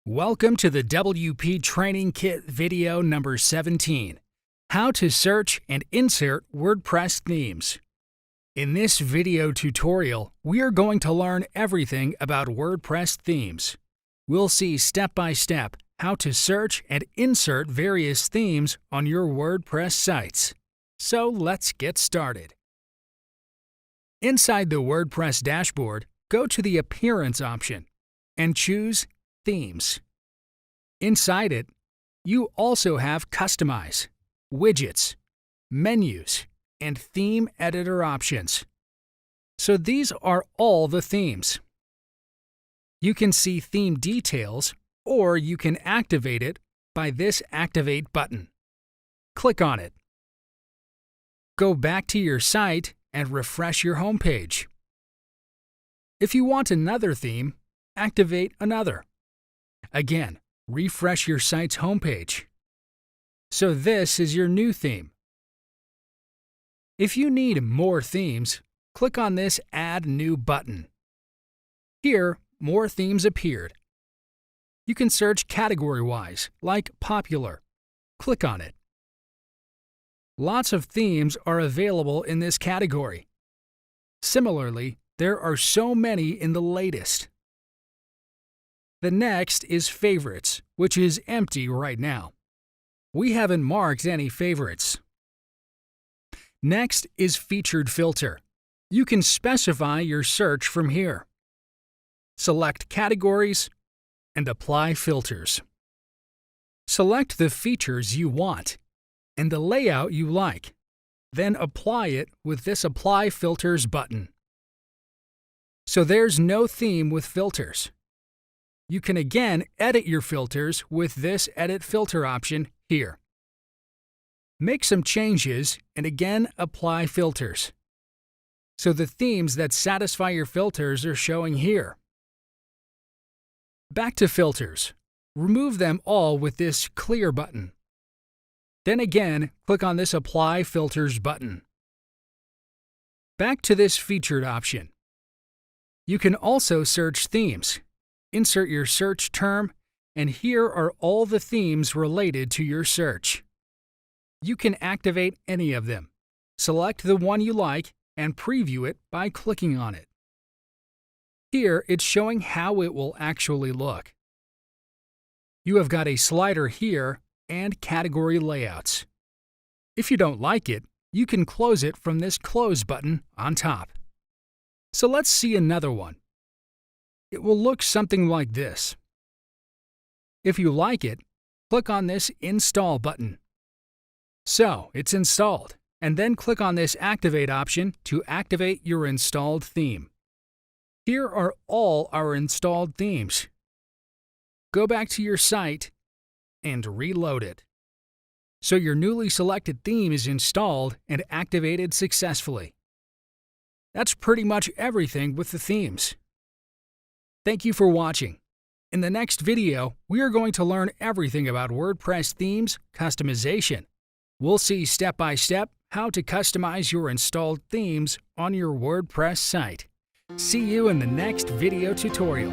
Welcome to the WP Training Kit video number 17, How to Search and Insert WordPress Themes. In this video tutorial, we are going to learn everything about WordPress themes. We'll see step-by-step how to search and insert various themes on your WordPress sites. So let's get started. Inside the WordPress dashboard, go to the Appearance option and choose Themes. Inside it, you also have Customize, Widgets, Menus, and Theme Editor options. So these are all the themes. You can see theme details, or you can activate it by this Activate button. Click on it. Go back to your site and refresh your homepage. If you want another theme, activate another. Again, refresh your site's homepage. So this is your new theme. If you need more themes, click on this Add New button. Here, more themes appeared. You can search category-wise, like Popular. Click on it. Lots of themes are available in this category. Similarly, there are so many in the latest. The next is Favorites, which is empty right now. We haven't marked any favorites. Next is Featured Filter. You can specify your search from here. Select Categories and apply filters. Select the features you want and the layout you like, then apply it with this Apply Filters button. So there's no theme with filters. You can again edit your filters with this Edit Filter option here. Make some changes and again apply filters. So the themes that satisfy your filters are showing here. Back to filters. Remove them all with this Clear button. Then again, click on this Apply Filters button. Back to this Featured option. You can also search themes. Insert your search term, and here are all the themes related to your search. You can activate any of them. Select the one you like and preview it by clicking on it. Here, it's showing how it will actually look. You have got a slider here and category layouts. If you don't like it, you can close it from this Close button on top. So let's see another one. It will look something like this. If you like it, click on this Install button. So it's installed, and then click on this Activate option to activate your installed theme. Here are all our installed themes. Go back to your site and reload it. So your newly selected theme is installed and activated successfully. That's pretty much everything with the themes. Thank you for watching. In the next video, we are going to learn everything about WordPress themes customization. We'll see step-by-step how to customize your installed themes on your WordPress site. See you in the next video tutorial.